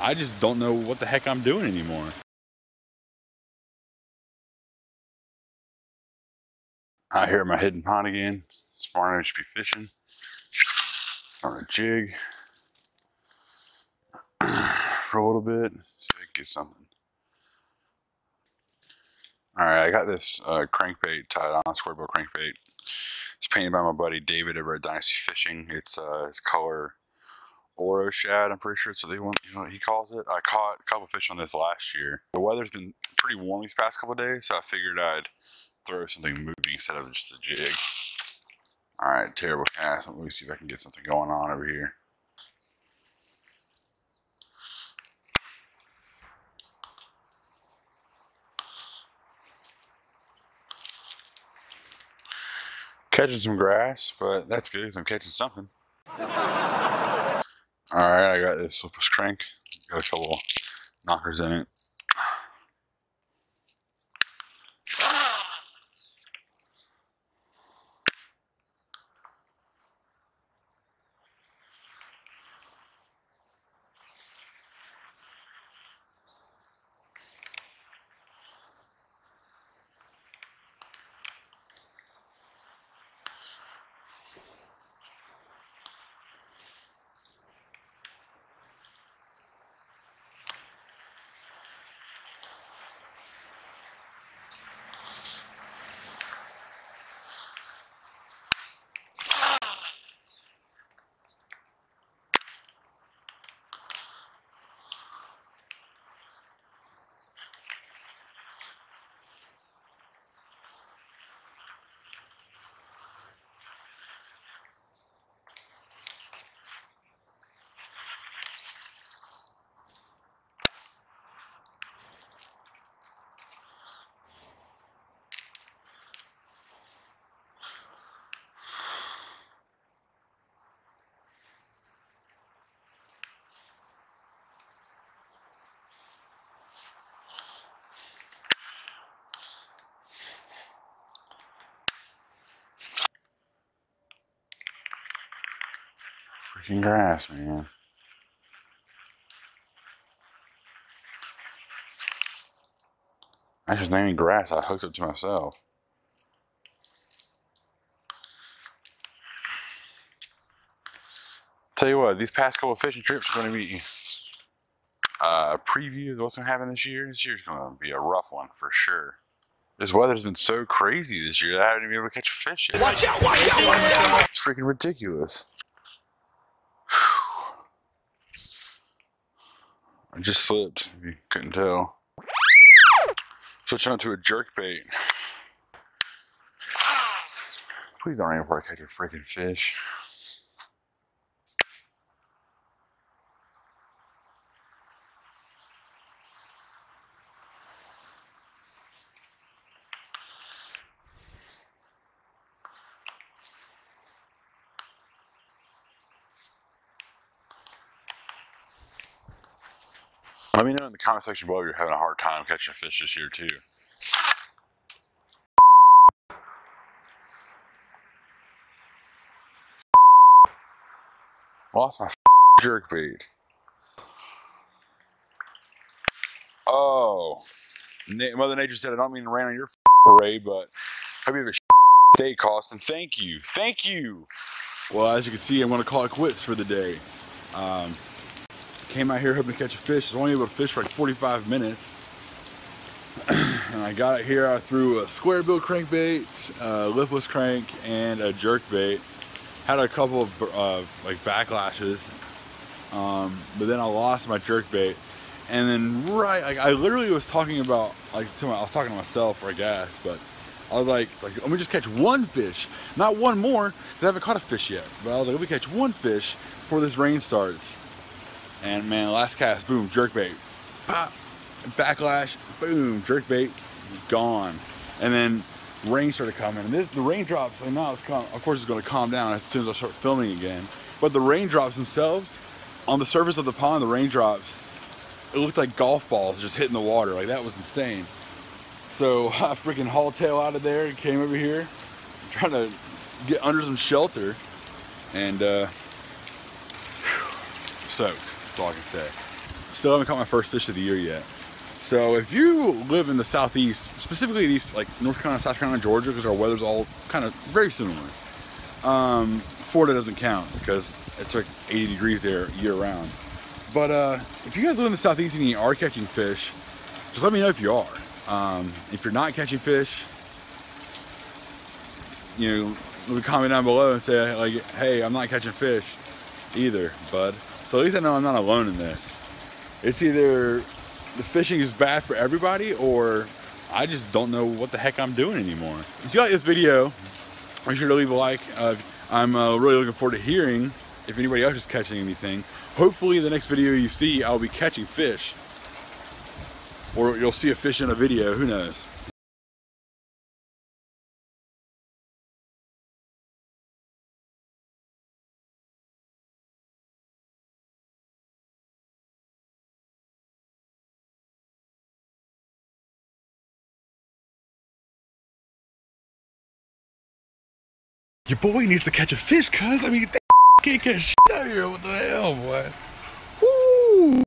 I just don't know what the heck I'm doing anymore. Out here at my hidden pond again. This morning I should be fishing on a jig for a little bit. See if I can get something. Alright, I got this crankbait tied on, square bill crankbait. It's painted by my buddy David over at Dynasty Fishing. It's his color Oro Shad, I'm pretty sure it's what he calls it. I caught a couple fish on this last year. The weather's been pretty warm these past couple of days, so I figured I'd throw something moving instead of just a jig. Alright, terrible cast. Let me see if I can get something going on over here. Catching some grass, but that's good because I'm catching something. Alright, I got this lipless crank. Got a couple knockers in it. Freaking grass, man. I just named grass I hooked up to myself. Tell you what, these past couple of fishing trips are going to be a preview of what's going to happen this year. This year's going to be a rough one for sure. This weather's been so crazy this year that I haven't even been able to catch a fish yet. Watch out, watch out, watch out! It's freaking ridiculous. I just slipped, if you couldn't tell. Switching on to a jerkbait. Please don't rain before I catch a freaking fish. Let me know in the comment section below if you're having a hard time catching a fish this year too. Lost my jerkbait. Oh, Mother Nature said I don't mean to rain on your parade, but hope you have a day, Costin. Thank you, thank you. Well, as you can see, I'm going to call it quits for the day. Came out here hoping to catch a fish. I was only able to fish for like 45 minutes. And I got it here. I threw a square bill crankbait, lipless crank, and a jerkbait. Had a couple of like backlashes, but then I lost my jerkbait. And then I literally was talking about, I was talking to myself, I guess, but I was like, let me just catch one fish, not one more, because I haven't caught a fish yet. But I was like, let me catch one fish before this rain starts. And man, last cast, boom, jerkbait, pop, backlash, boom, jerkbait, gone. And then rain started coming, and the raindrops, and now it's of course it's going to calm down as soon as I start filming again. But the raindrops themselves, on the surface of the pond, the raindrops, it looked like golf balls just hitting the water. Like, that was insane. So I freaking hauled tail out of there and came over here, trying to get under some shelter, and soaked. That's all I can say. Still haven't caught my first fish of the year yet. So if you live in the southeast, specifically these like North Carolina, South Carolina, Georgia, because our weather's all kind of very similar. Florida doesn't count because it's like 80 degrees there year round. But if you guys live in the southeast and you are catching fish, just let me know if you are. If you're not catching fish, you know, leave a comment down below and say like, hey, I'm not catching fish either, bud. So at least I know I'm not alone in this. It's either the fishing is bad for everybody, or I just don't know what the heck I'm doing anymore. If you like this video, make sure to leave a like. I'm really looking forward to hearing if anybody else is catching anything. Hopefully the next video you see, I'll be catching fish. Or you'll see a fish in a video, who knows. Your boy needs to catch a fish, cuz. I mean, they can't catch shit out here. What the hell, boy?